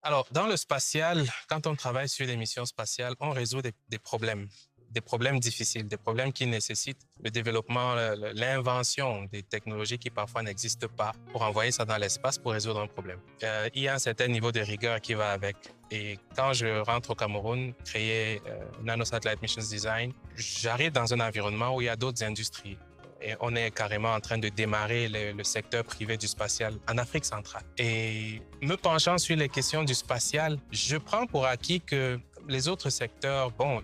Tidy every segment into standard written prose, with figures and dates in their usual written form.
Alors, dans le spatial, quand on travaille sur des missions spatiales, on résout des problèmes difficiles, des problèmes qui nécessitent le développement, l'invention des technologies qui parfois n'existent pas pour envoyer ça dans l'espace pour résoudre un problème. Il y a un certain niveau de rigueur qui va avec. Et quand je rentre au Cameroun, créer Nanosatellite Missions Design, j'arrive dans un environnement où il y a d'autres industries. Et on est carrément en train de démarrer le secteur privé du spatial en Afrique centrale. Et me penchant sur les questions du spatial, je prends pour acquis que les autres secteurs, bon,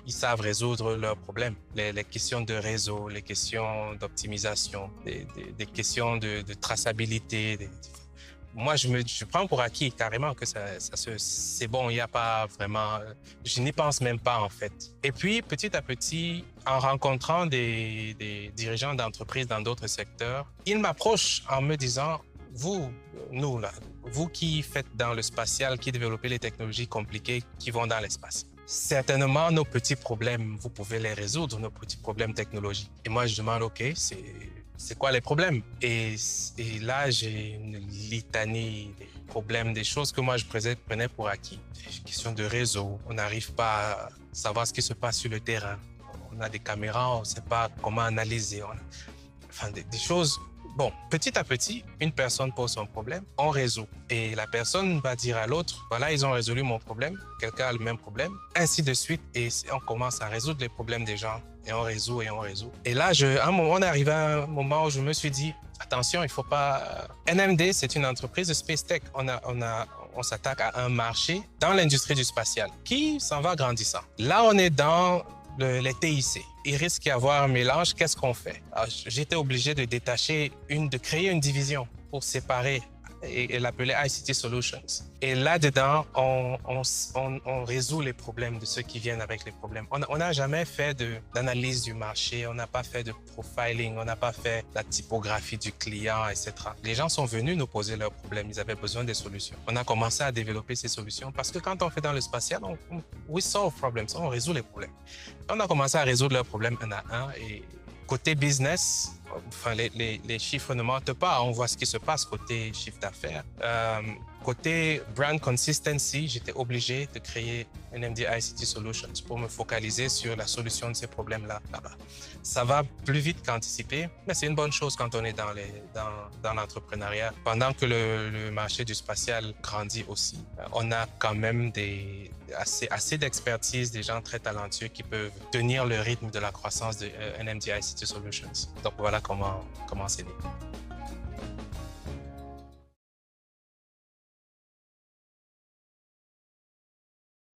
ils savent résoudre leurs problèmes. Les questions de réseau, les questions d'optimisation, des questions de traçabilité, moi, je prends pour acquis carrément que c'est bon, il n'y a pas vraiment... Je n'y pense même pas, en fait. Et puis, petit à petit, en rencontrant des dirigeants d'entreprises dans d'autres secteurs, ils m'approchent en me disant, vous, nous, là, vous qui faites dans le spatial, qui développez les technologies compliquées qui vont dans l'espace, certainement, nos petits problèmes, vous pouvez les résoudre, nos petits problèmes technologiques. Et moi, je demande, OK, c'est quoi les problèmes? Et là, j'ai une litanie des problèmes, des choses que moi, je prenais pour acquis. Des questions de réseau, on n'arrive pas à savoir ce qui se passe sur le terrain. On a des caméras, on ne sait pas comment analyser. Enfin, des choses... Bon, petit à petit, une personne pose son problème, on résout. Et la personne va dire à l'autre, voilà, ils ont résolu mon problème, quelqu'un a le même problème, ainsi de suite. Et on commence à résoudre les problèmes des gens. Et on résout et on résout. Et là, on est arrivé à un moment où je me suis dit, attention, il ne faut pas... NMD, c'est une entreprise de space tech. On s'attaque à un marché dans l'industrie du spatial qui s'en va grandissant. Là, on est dans les TIC. Il risque d'y avoir un mélange. Qu'est-ce qu'on fait? J'étais obligé de de créer une division pour séparer et l'appeler ICT Solutions. Et là-dedans, on résout les problèmes de ceux qui viennent avec les problèmes. On n'a jamais fait d'analyse du marché, on n'a pas fait de profiling, on n'a pas fait la typographie du client, etc. Les gens sont venus nous poser leurs problèmes, ils avaient besoin des solutions. On a commencé à développer ces solutions parce que quand on fait dans le spatial, we solve problems, on résout les problèmes. On a commencé à résoudre leurs problèmes un à un et côté business, enfin, les chiffres ne mentent pas. On voit ce qui se passe côté chiffre d'affaires. Côté brand consistency, j'étais obligé de créer NMD ICT Solutions pour me focaliser sur la solution de ces problèmes-là là-bas. Ça va plus vite qu'anticipé, mais c'est une bonne chose quand on est dans l'entrepreneuriat. Pendant que le marché du spatial grandit aussi, on a quand même assez d'expertise, des gens très talentueux qui peuvent tenir le rythme de la croissance de NMD ICT Solutions. Donc voilà comment c'est né.